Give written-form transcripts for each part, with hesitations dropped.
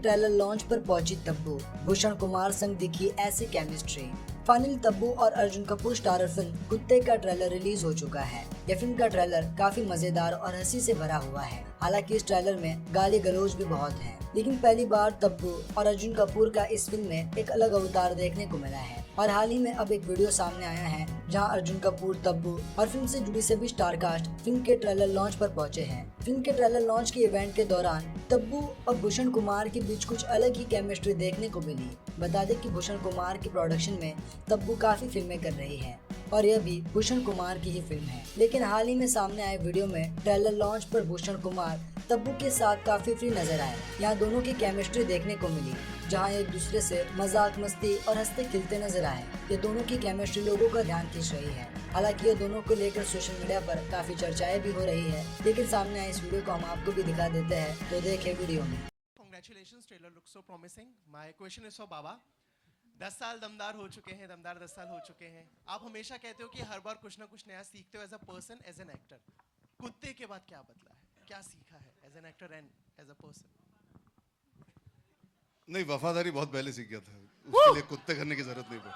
Trailer launch पर पहुंची तब्बू, भूषण कुमार संग दिखी ऐसी केमिस्ट्री। फाइनली तब्बू और अर्जुन कपूर स्टारर फिल्म कुत्ते का ट्रेलर रिलीज हो चुका है। यह फिल्म का ट्रेलर काफी मजेदार और हंसी से भरा हुआ है। हालांकि इस ट्रेलर में गाली गलौज भी बहुत है, लेकिन पहली बार तब्बू और अर्जुन कपूर का इस फिल्म में एक अलग अवतार देखने को मिला है। और हाल ही में अब एक वीडियो सामने आया है जहां अर्जुन कपूर, तब्बू और फिल्म से जुड़ी सभी स्टार कास्ट फिल्म के ट्रेलर लॉन्च पर पहुंचे हैं। फिल्म के ट्रेलर लॉन्च के इवेंट के दौरान तब्बू और भूषण कुमार के बीच कुछ अलग ही केमिस्ट्री देखने को मिली। बता दें कि भूषण कुमार की प्रोडक्शन में तब्बू काफी फिल्में कर रही है और यह भी भूषण कुमार की ही फिल्म है। लेकिन हाल ही में सामने आए वीडियो में ट्रेलर लॉन्च पर भूषण कुमार तब्बू के साथ काफी फ्री नजर आए। यहाँ दोनों की केमिस्ट्री देखने को मिली, जहां एक दूसरे से मजाक मस्ती और हंसते खिलते नजर आए। ये दोनों की केमिस्ट्री लोगों का ध्यान खींच रही है। हालांकि ये दोनों को लेकर सोशल मीडिया पर काफी चर्चाएं भी हो रही है। लेकिन सामने आए इस वीडियो को हम आपको भी दिखा देते हैं, तो देखें वीडियो में। Congratulations, trailer looks so promising. My question is for बाबा। 10 साल दमदार हो चुके हैं, दमदार 10 साल हो चुके हैं। आप हमेशा कहते हो कि हर बार कुछ ना कुछ नया सीखते हो as a person, as an actor. कुत्ते के बाद क्या बदला है, क्या सीखा है as an actor and as a person? नहीं, वफादारी बहुत पहले सीख गया था, उसके लिए कुत्ते करने की जरूरत नहीं पड़ी।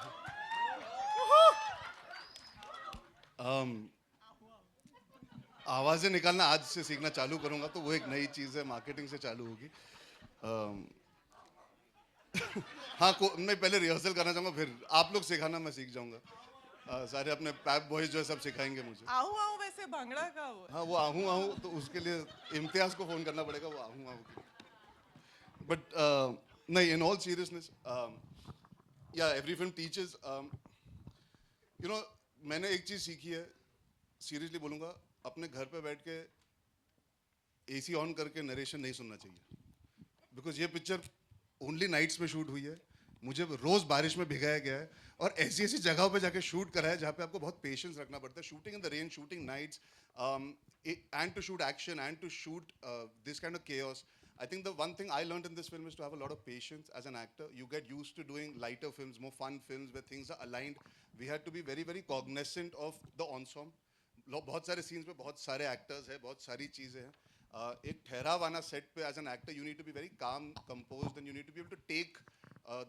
आवाजें निकालना आज से सीखना चालू करूंगा, तो वो एक नई चीज है, मार्केटिंग से चालू होगी। हाँ, मैं पहले रिहर्सल करना चाहूंगा, फिर आप लोग सिखाना, मैं सीख जाऊंगा। सारे अपने पैप बॉयज जो है सब सिखाएंगे मुझे। आहू आहू वैसे भांगड़ा का वो हाँ, वो आहू आहू, तो उसके लिए इम्तियाज को फोन करना पड़ेगा, वो आहू आहू के लिए। बट नहीं, इन ऑल सीरियसनेस, या every film teachers, you know, मैंने एक चीज सीखी है, सीरियसली बोलूंगा, अपने घर पे बैठ के एसी ऑन करके नरेशन नहीं सुनना चाहिए। बिकॉज ये पिक्चर ओनली नाइट्स में शूट हुई है, मुझे रोज बारिश में भिगाया गया है और ऐसी ऐसी जगहों पे जाके शूट करा है जहाँ पे आपको बहुत पेशेंस रखना पड़ता है। Shooting in the rain, shooting nights, and to shoot action and to shoot this kind of chaos. I think the one thing I learned in this film is to have a lot of patience as an actor. You get used to doing lighter films, more fun films where things are aligned. We had to be very, very cognizant of the ensemble. बहुत सारे scenes पे बहुत सारे actors हैं, बहुत सारी चीज़ें हैं। एक ठहराव आना set पे as an actor, you need to be very calm, composed, and you need to be able to take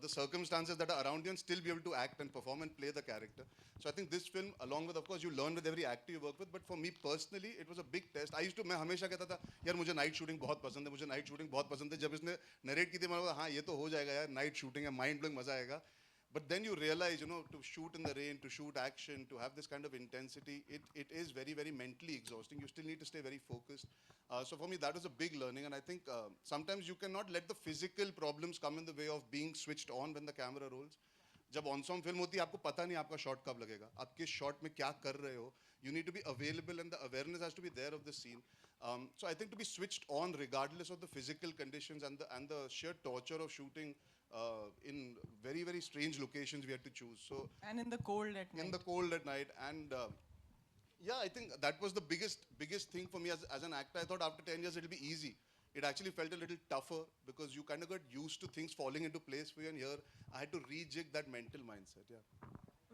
the circumstances that are around you and still be able to act and perform and play the character. So I think this film, along with, of course, you learn with every actor you work with, but for me personally, it was a big test. मैं हमेशा कहता था, यार मुझे night shooting बहुत पसंद है, मुझे नाइट शूटिंग बहुत पसंद है। जब इसने नरेट की थी, मैं हाँ ये तो हो जाएगा यार, नाइट शूटिंग है, माइंड ब्लोइंग, मजा आएगा। But then you realize, you know, to shoot in the rain, to shoot action, to have this kind of intensity, it is very, very mentally exhausting. You still need to stay very focused. So for me, that was a big learning. And I think sometimes you cannot let the physical problems come in the way of being switched on when the camera rolls. जब ऑनसॉम film होती है, आपको पता नहीं आपका shot कब लगेगा, आप किस शॉट में क्या कर रहे हो. You need to be available and the awareness has to be there of the scene. So I think to be switched on regardless of the physical conditions and the sheer torture of shooting in very, very strange locations we had to choose. So and in the cold at night. In the cold at night, and yeah, I think that was the biggest thing for me as an actor. I thought after 10 years it'll be easy. It actually felt a little tougher because you kind of got used to things falling into place for you, and here I had to rejig that mental mindset. Yeah.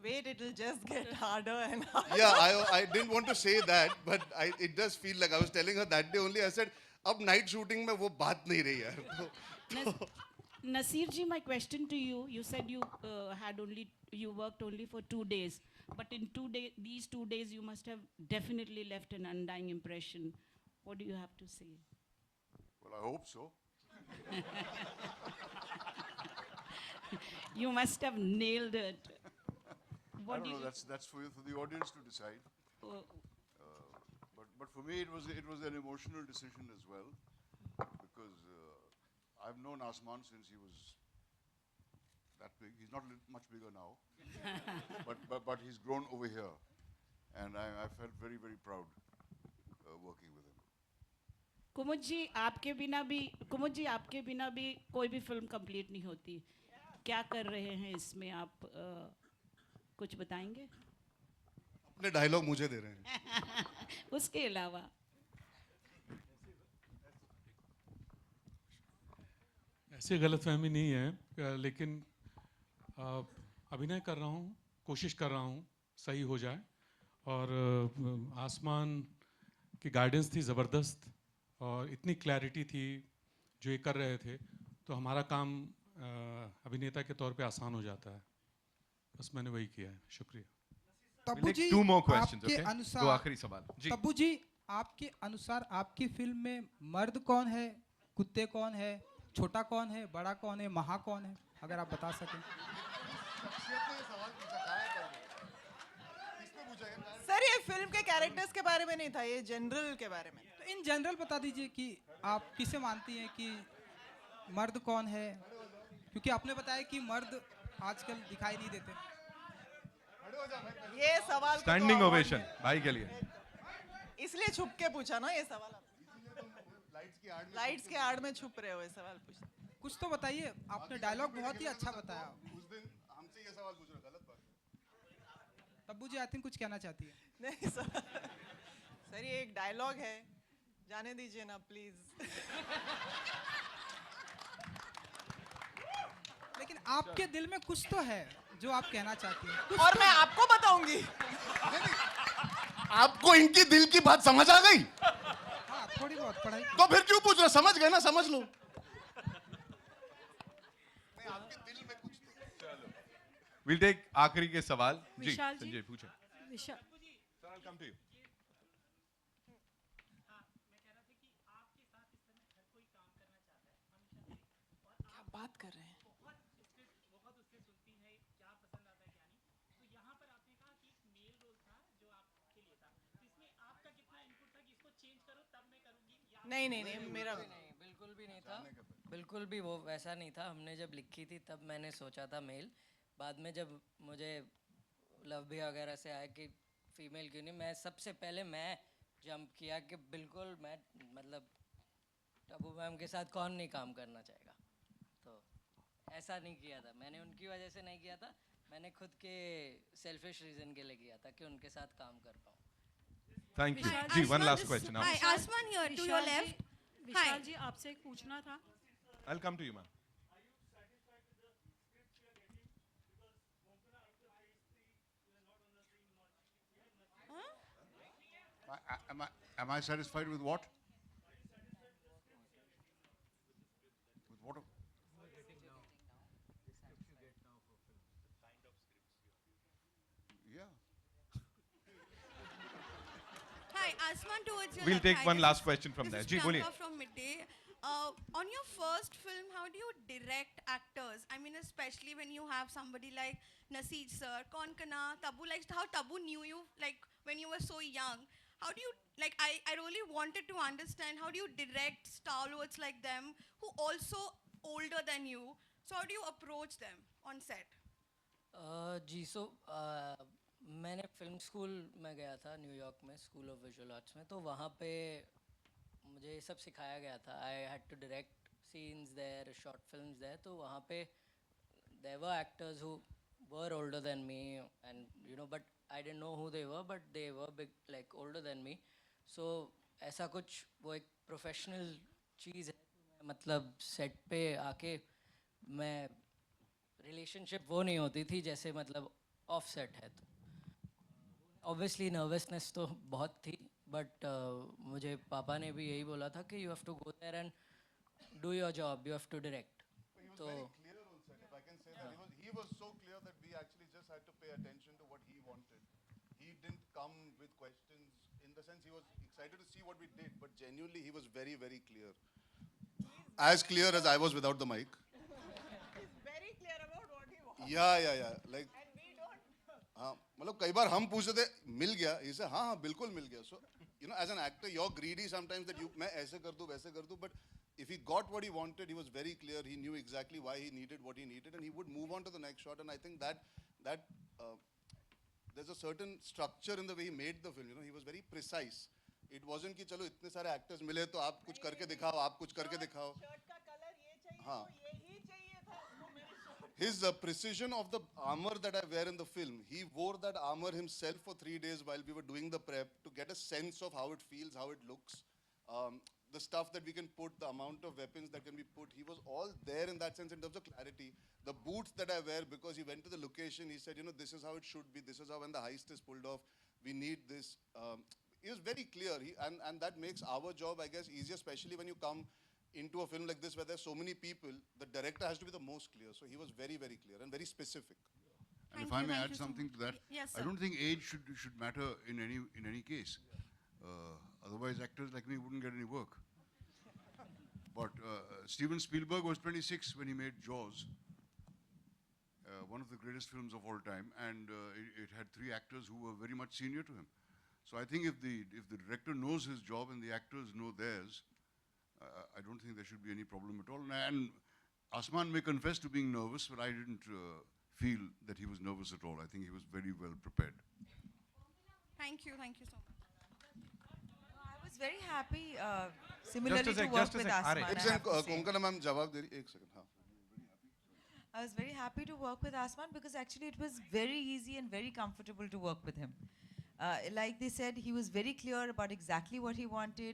Wait, it'll just get harder and harder. Yeah, I didn't want to say that, but it does feel like I was telling her that day only. I said, अब night shooting में वो बात नहीं रही यार. Nasir ji, my question to you, you said you you worked only for 2 days, but in these 2 days you must have definitely left an undying impression. What do you have to say? Well, I hope so. You must have nailed it. I don't know. That's for the audience to decide. Oh, But for me, it was an emotional decision as well, because I've known Asman since he was that big. He's not much bigger now, but he's grown over here, and I felt very, very proud working with him. कुमुद जी आपके बिना भी कोई भी film complete नहीं होती. क्या कर रहे हैं इसमें आप कुछ बताएंगे? अपने डायलॉग मुझे दे रहे हैं. उसके अलावा ऐसी गलतफहमी नहीं है, लेकिन अभिनय कर रहा हूँ, कोशिश कर रहा हूँ सही हो जाए. और आसमान की गाइडेंस थी ज़बरदस्त और इतनी क्लैरिटी थी जो ये कर रहे थे, तो हमारा काम अभिनेता के तौर पे आसान हो जाता है। बस मैंने वही किया है। शुक्रिया। We'll तब्बू take जी, 2 more questions, आपके okay? दो अनुसार आखिरी सवाल जी। तब्बू जी, आपके अनुसार आपकी फिल्म में मर्द कौन है, कुत्ते कौन है, छोटा कौन है, बड़ा कौन है, महा कौन है, अगर आप बता सकें। सर ये फिल्म के कैरेक्टर्स के बारे में नहीं था, ये जनरल के बारे में। तो इन जनरल बता दीजिए कि आप किसे मानती हैं कि मर्द कौन है, क्योंकि आपने बताया कि मर्द आजकल दिखाई नहीं देते। ये सवाल को तो स्टैंडिंग avoid ओवेशन भाई के लिए। इसलिए छुप के पूछा ना ये सवाल आपने। लाइट्स के आड़ में छुप रहे हो, ये सवाल पूछते। कुछ तो बताइए, आपने डायलॉग बहुत ही अच्छा बताया। उस दिन हमसे ये सवाल पूछ रहे हो, गलत बात है। तब्बू जी आई थिंक कुछ कहना चाहती है। नहीं सर ये एक डायलॉग है, जाने दीजिए ना प्लीज। लेकिन आपके दिल में कुछ तो है जो आप कहना चाहती हैं। कुछ और तो मैं है। आपको बताऊंगी। आपको इनकी दिल की बात समझ आ गई? हाँ, थोड़ी बहुत पढ़ाई। तो फिर क्यों पूछ रहे हो? समझ गए ना, समझ लो। We'll take आखिरी के सवाल जी। विशाल जी। संजय पूछे। विशाल Sir, I'll come to you. क्या बात कर रहे हैं? नहीं नहीं नहीं मेरा नहीं, बिल्कुल भी नहीं था, बिल्कुल भी वो वैसा नहीं था। हमने जब लिखी थी तब मैंने सोचा था मेल, बाद में जब मुझे लव भी वगैरह से आया कि फीमेल क्यों नहीं, मैं सबसे पहले मैं जंप किया कि बिल्कुल मैं मतलब टबू मैम के साथ कौन नहीं काम करना चाहेगा। तो ऐसा नहीं किया था मैंने, उनकी वजह से नहीं किया था, मैंने खुद के सेल्फिश रीज़न के लिए किया था कि उनके साथ काम कर पाऊँ। Thank you. Hi, ji, one Asman, last this- question. Hi, now. Asman here, to your left. विशाल जी आपसे एक पूछना था। I'll come to you, ma'am. Am I satisfied with what? With what? Yeah. Hi, Asman towards your We'll left. take Hi, one this last is- question from there. This ji, is बोलिए। Priyanka from Midday. On your first film, how do you direct actors? I mean, especially when you have somebody like Naseed sir, Kaun Kana, Tabu, like how Tabu knew you, like when you were so young. How do you, like, I really wanted to understand, how do you direct stalwarts like them who also older than you? So how do you approach them on set? जी सो मैंने film school में गया था New York में, school of visual arts में, तो वहाँ पे मुझे ये सब सिखाया गया था। I had to direct scenes there, short films there, तो वहाँ पे there were actors who were older than me and you know, but I didn't know who they were, but they were big like older than me. So ऐसा कुछ वो एक professional चीज़ है, मतलब set पे आके मैं रिलेशनशिप वो नहीं होती थी जैसे मतलब ऑफ सेट है। तो ऑब्वियसली नर्वसनेस तो बहुत थी, बट मुझे पापा ने भी यही बोला था कि you have to go there and do your job, you have to direct. तो Clear on set, if I can say that. He was so clear that we actually just had to pay attention to what he wanted. He didn't come with questions. In the sense, he was excited to see what we did, but genuinely, he was very, very clear. As clear as I was without the mic. He's very clear about what he wants. Yeah. Like, And we don't. हाँ, मतलब कई बार हम पूछते थे मिल गया, इसे हाँ बिल्कुल मिल गया. So you know, as an actor, you're greedy sometimes that you मैं ऐसे कर दूँ वैसे कर दूँ, but if he got what he wanted, he was very clear. He knew exactly why he needed what he needed, and he would move on to the next shot. And I think that there's a certain structure in the way he made the film. You know, he was very precise. It wasn't कि चलो इतने सारे actors मिले तो आप कुछ करके दिखाओ, आप कुछ करके दिखाओ. शर्ट का कलर ये चाहिए, हाँ. तो यही चाहिए था उसको मेरी shirt. His precision of the armor that I wear in the film, he wore that armor himself for 3 days while we were doing the prep to get a sense of how it feels, how it looks, the stuff that we can put, the amount of weapons that can be put. He was all there in that sense in terms of clarity. The boots that I wear, because he went to the location, he said, you know, this is how it should be. This is how when the heist is pulled off, we need this. He was very clear, and that makes our job, I guess, easier, especially when you come into a film like this where there's so many people, the director has to be the most clear. So he was very, very clear and very specific. And if Thank I you, may thank add you so something much. to that, Yes, I sir. don't think age should matter in any case. Otherwise, actors like me wouldn't get any work. But Steven Spielberg was 26 when he made Jaws, one of the greatest films of all time, and it had 3 actors who were very much senior to him. So I think if the director knows his job and the actors know theirs, I don't think there should be any problem at all. And Asman may confess to being nervous, but I didn't feel that he was nervous at all. I think he was very well prepared. Thank you so much. I was very happy, similarly Just a sec, to work just a with sec. Asman. Arey. एक I second have to say. Konkona ma'am जवाब दे रही एक second हाँ I was very happy to work with Asman because actually it was very easy and very comfortable to work with him. Like they said, he was very clear about exactly what he wanted.